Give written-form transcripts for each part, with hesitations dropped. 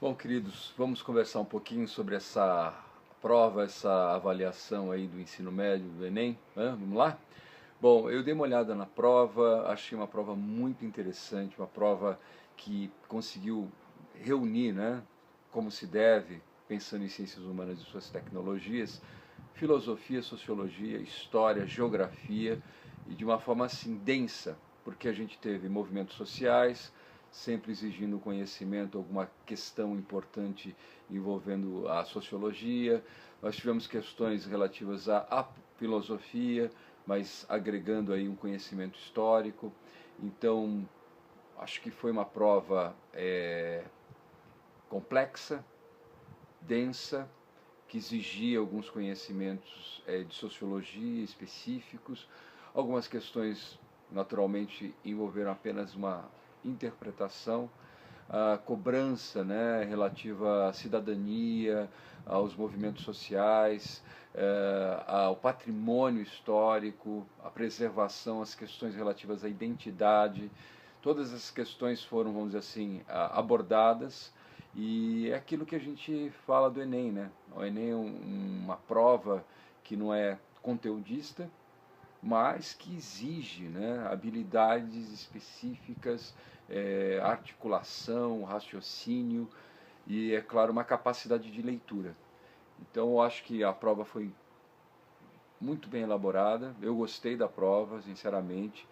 Bom, queridos, vamos conversar um pouquinho sobre essa prova, essa avaliação aí do ensino médio, do Enem, né? Vamos lá? Bom, eu dei uma olhada na prova, achei uma prova muito interessante, uma prova que conseguiu reunir, né, como se deve, pensando em ciências humanas e suas tecnologias, filosofia, sociologia, história, geografia, e de uma forma assim densa, porque a gente teve movimentos sociais, sempre exigindo conhecimento, alguma questão importante envolvendo a sociologia. Nós tivemos questões relativas à filosofia, mas agregando aí um conhecimento histórico. Então, acho que foi uma prova complexa, densa, que exigia alguns conhecimentos de sociologia específicos. Algumas questões, naturalmente, envolveram apenas uma interpretação, a cobrança, né, relativa à cidadania, aos movimentos sociais, ao patrimônio histórico, à preservação, as questões relativas à identidade. Todas as questões foram, vamos dizer assim, abordadas, e é aquilo que a gente fala do Enem, né? O Enem é uma prova que não é conteudista, mas que exige, né, habilidades específicas, articulação, raciocínio e, é claro, uma capacidade de leitura. Então eu acho que a prova foi muito bem elaborada, eu gostei da prova, sinceramente,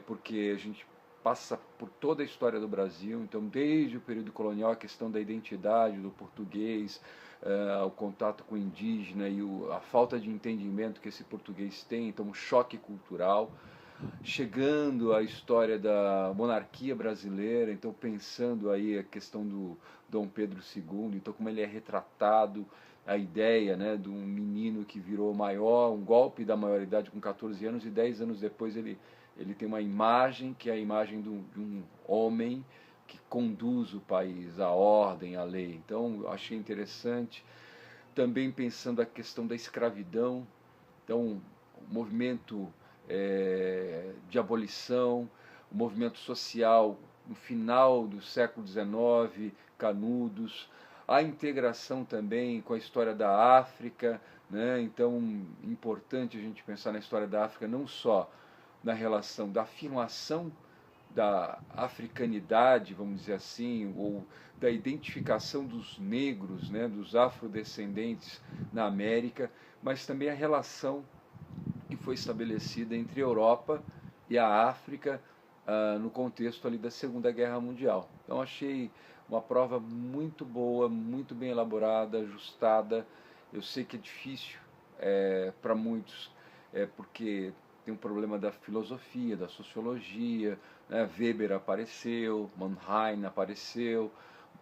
porque a gente passa por toda a história do Brasil, então desde o período colonial, a questão da identidade do português, o contato com o indígena e a falta de entendimento que esse português tem, então um choque cultural, chegando à história da monarquia brasileira, então pensando aí a questão do Dom Pedro II, então como ele é retratado, a ideia, né, de um menino que virou maior, um golpe da maioridade com 14 anos, e 10 anos depois ele tem uma imagem que é a imagem de um homem que conduz o país, a ordem, a lei. Então eu achei interessante. Também pensando a questão da escravidão, então o movimento de abolição, o movimento social no final do século XIX, Canudos, a integração também com a história da África, né? Então importante a gente pensar na história da África não só na relação da afirmação da africanidade, vamos dizer assim, ou da identificação dos negros, né, dos afrodescendentes na América, mas também a relação que foi estabelecida entre a Europa e a África no contexto ali da Segunda Guerra Mundial. Então achei uma prova muito boa, muito bem elaborada, ajustada. Eu sei que é difícil para muitos, porque tem um problema da filosofia, da sociologia, né? Weber apareceu, Mannheim apareceu,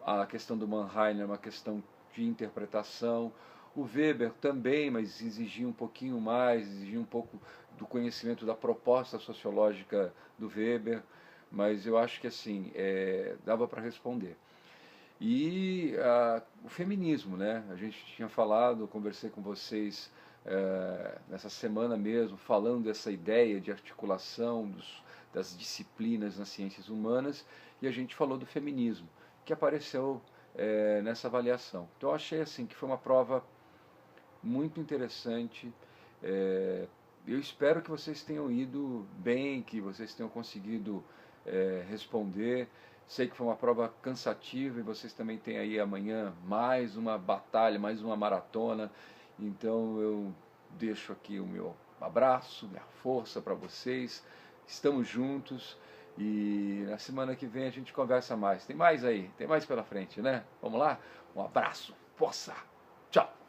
a questão do Mannheim é uma questão de interpretação, o Weber também, mas exigia um pouquinho mais, exigia um pouco do conhecimento da proposta sociológica do Weber, mas eu acho que assim, dava para responder. E o feminismo, né? A gente tinha falado, eu conversei com vocês nessa semana mesmo, falando dessa ideia de articulação das disciplinas nas ciências humanas, e a gente falou do feminismo, que apareceu nessa avaliação. Então eu achei assim que foi uma prova muito interessante. Eu espero que vocês tenham ido bem, que vocês tenham conseguido responder. Sei que foi uma prova cansativa e vocês também têm aí amanhã mais uma batalha, mais uma maratona. Então eu deixo aqui o meu abraço, minha força para vocês. Estamos juntos e na semana que vem a gente conversa mais. Tem mais aí, tem mais pela frente, né? Vamos lá? Um abraço, força, tchau!